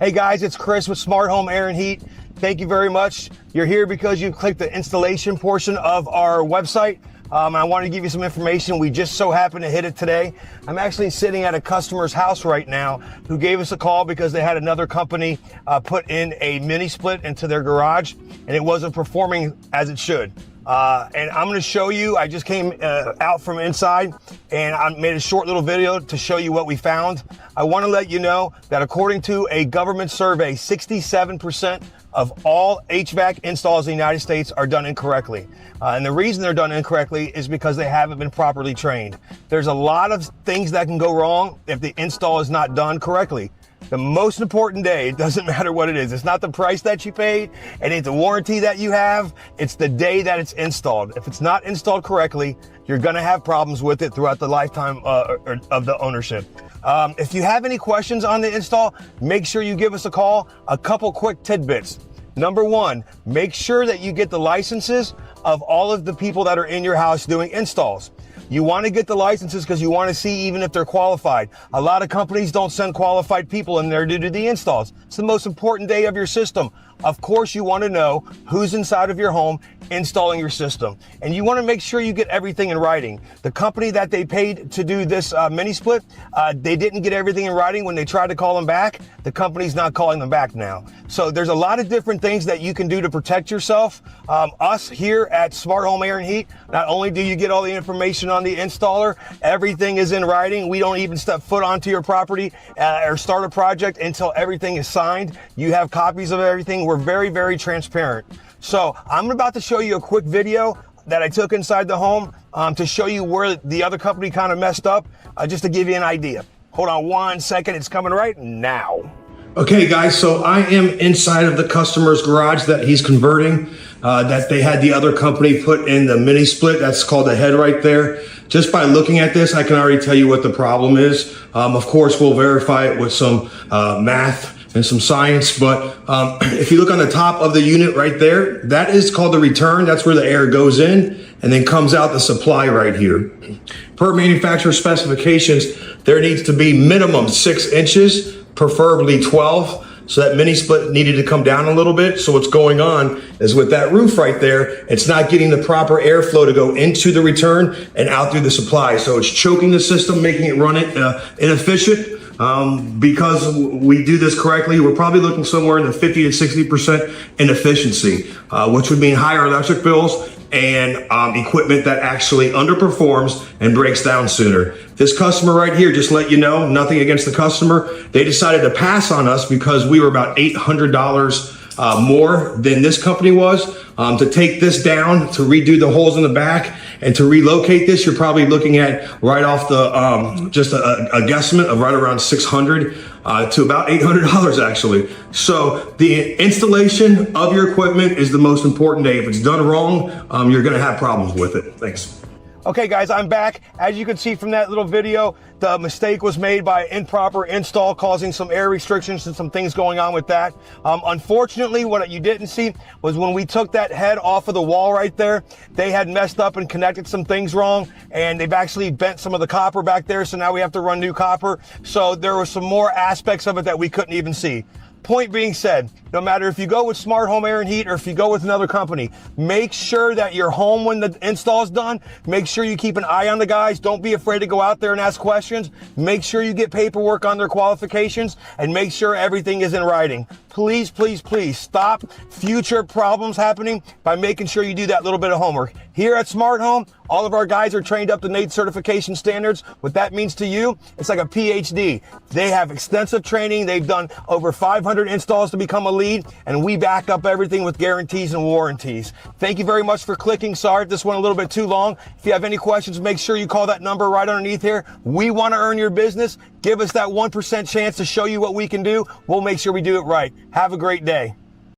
Hey guys, it's Chris with Smart Home Air and Heat. Thank you very much. You're here because you clicked the installation portion of our website. I want to give you some information. We just so happened to hit it today. I'm actually sitting at a customer's house right now who gave us a call because they had another company put in a mini split into their garage and it wasn't performing as it should. And I'm going to show you, I just came out from inside and I made a short little video to show you what we found. I want to let you know that according to a government survey, 67% of all HVAC installs in the United States are done incorrectly. And the reason they're done incorrectly is because they haven't been properly trained. There's a lot of things that can go wrong if the install is not done correctly. The most important day, it doesn't matter what it is. It's not the price that you paid. It ain't the warranty that you have. It's the day that it's installed. If it's not installed correctly, you're going to have problems with it throughout the lifetime of the ownership. If you have any questions on the install, make sure you give us a call. A couple quick tidbits. Number one, make sure that you get the licenses of all of the people that are in your house doing installs. You want to get the licenses because you want to see even if they're qualified. A lot of companies don't send qualified people in there to do the installs. It's the most important day of your system. Of course, you want to know who's inside of your home installing your system. And you want to make sure you get everything in writing. The company that they paid to do this mini split, they didn't get everything in writing when they tried to call them back. The company's not calling them back now. So there's a lot of different things that you can do to protect yourself. Us here at Smart Home Air and Heat, not only do you get all the information on the installer, everything is in writing. We don't even step foot onto your property or start a project until everything is signed. You have copies of everything. We're very, very transparent. So I'm about to show you a quick video that I took inside the home to show you where the other company kind of messed up, just to give you an idea. Hold on 1 second. It's coming right now. Okay guys, so I am inside of the customer's garage that he's converting, that they had the other company put in the mini split. That's called the head right there. Just by looking at this, I can already tell you what the problem is. Of course, we'll verify it with some math and some science, but if you look on the top of the unit right there, that is called the return. That's where the air goes in and then comes out the supply right here. Per manufacturer specifications, there needs to be minimum 6 inches, preferably 12. So that mini split needed to come down a little bit. So what's going on is with that roof right there, it's not getting the proper airflow to go into the return and out through the supply. So it's choking the system, making it run inefficient. Because we do this correctly, we're probably looking somewhere in the 50 to 60% inefficiency, which would mean higher electric bills and equipment that actually underperforms and breaks down sooner. This customer right here, just let you know, nothing against the customer, they decided to pass on us because we were about $800 more than this company was. To take this down, to redo the holes in the back, and to relocate this, you're probably looking at right off the just a guesstimate of right around $600 to about $800 actually. So the installation of your equipment is the most important day. If it's done wrong, you're going to have problems with it. Thanks. Okay guys, I'm back. As you can see from that little video, the mistake was made by improper install, causing some air restrictions and some things going on with that. Unfortunately, what you didn't see was when we took that head off of the wall right there, they had messed up and connected some things wrong, and they've actually bent some of the copper back there, so now we have to run new copper. So there were some more aspects of it that we couldn't even see. Point being said, no matter if you go with Smart Home Air and Heat or if you go with another company, make sure that you're home when the install is done. Make sure you keep an eye on the guys. Don't be afraid to go out there and ask questions. Make sure you get paperwork on their qualifications and make sure everything is in writing. Please, please, please stop future problems happening by making sure you do that little bit of homework. Here at Smart Home, all of our guys are trained up to NATE certification standards. What that means to you, it's like a PhD. They have extensive training. They've done over 500 installs to become a lead, and we back up everything with guarantees and warranties. Thank you very much for clicking. Sorry if this went a little bit too long. If you have any questions, make sure you call that number right underneath here. We want to earn your business. Give us that 1% chance to show you what we can do. We'll make sure we do it right. Have a great day.